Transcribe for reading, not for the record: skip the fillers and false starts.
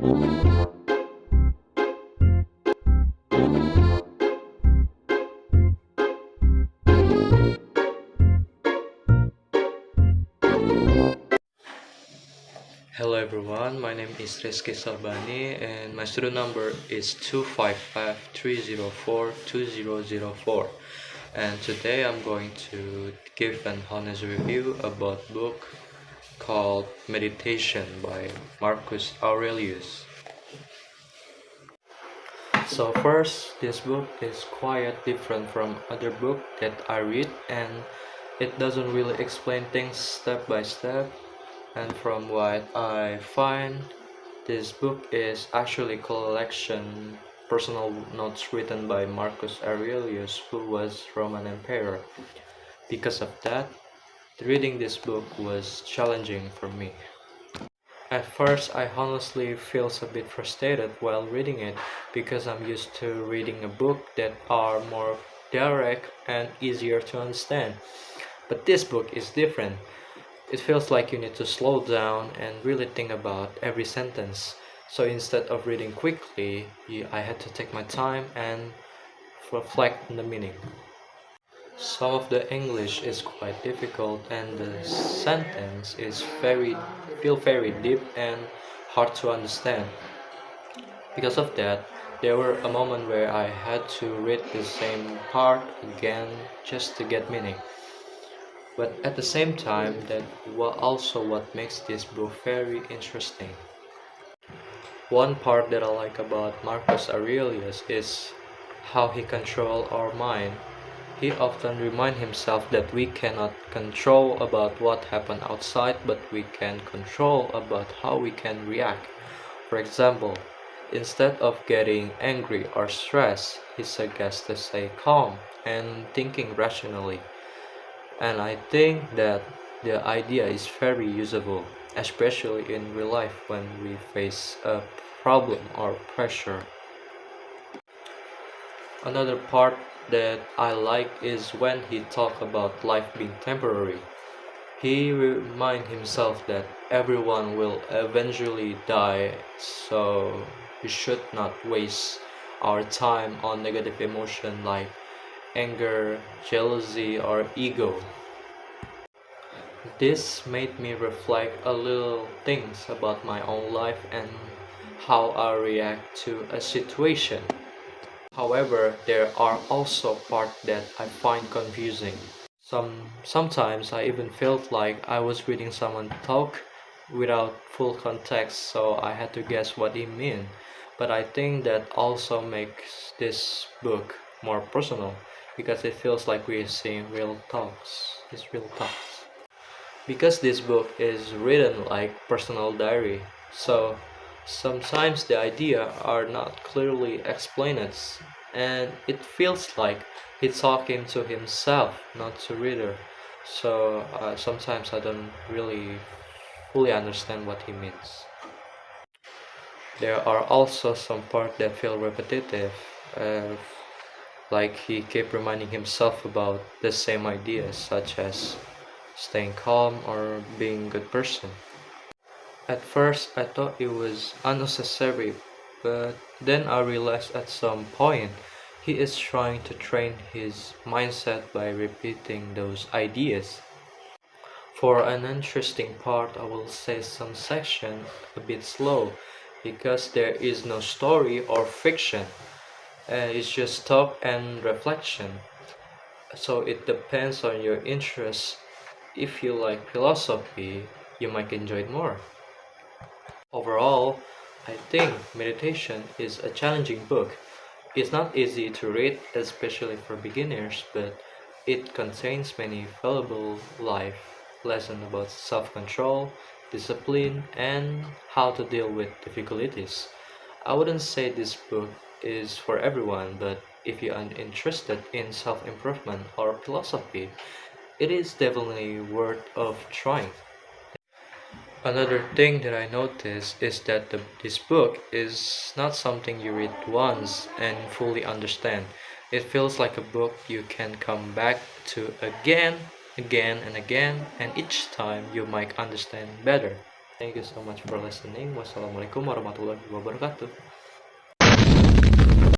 Hello everyone, my name is rizky sahbani and my student number is 255-304-2004, and today I'm going to give an honest review about book called Meditation by Marcus Aurelius. So first, this book is quite different from other book that I read, and it doesn't really explain things step by step. And from what I find, this book is actually collection personal notes written by Marcus Aurelius, who was Roman emperor. Because of that, reading this book was challenging for me. At first, I honestly feels a bit frustrated while reading it because I'm used to reading a book that are more direct and easier to understand. But this book is different. It feels like you need to slow down and really think about every sentence. So instead of reading quickly, I had to take my time and reflect on the meaning. Some of the English is quite difficult and the sentence is very deep and hard to understand. Because of that, there were a moment where I had to read the same part again just to get meaning. But at the same time, that also what makes this book very interesting. One part that I like about Marcus Aurelius is how he controls our mind. He often reminds himself that we cannot control about what happened outside, but we can control about how we can react. For example, instead of getting angry or stressed, he suggests to stay calm and thinking rationally. And I think that the idea is very usable, especially in real life when we face a problem or pressure. Another part that I like is when he talk about life being temporary. He remind himself that everyone will eventually die, so we should not waste our time on negative emotion like anger, jealousy, or ego. This made me reflect a little things about my own life and how I react to a situation. However, there are also parts that I find confusing. Sometimes I even felt like I was reading someone talk without full context, so I had to guess what he meant. But I think that also makes this book more personal because it feels like we're seeing real talks. It's real talks. Because this book is written like personal diary, so sometimes the idea are not clearly explained, and it feels like he's talking to himself, not to reader. So sometimes I don't really fully understand what he means. There are also some parts that feel repetitive, uh, like he kept reminding himself about the same ideas, such as staying calm or being a good person. At first, I thought it was unnecessary, but then I realized at some point he is trying to train his mindset by repeating those ideas. For an interesting part, I will say some section a bit slow because there is no story or fiction. It's just talk and reflection. So it depends on your interest. If you like philosophy, you might enjoy it more. Overall, I think meditation is a challenging book. It's not easy to read, especially for beginners, but it contains many valuable life lessons about self-control, discipline, and how to deal with difficulties. I wouldn't say this book is for everyone, but if you are interested in self-improvement or philosophy, it is definitely worth of trying. Another thing that I noticed is that this book is not something you read once and fully understand. It feels like a book you can come back to again, again, and again, and each time you might understand better. Thank you so much for listening. Wassalamualaikum warahmatullahi wabarakatuh.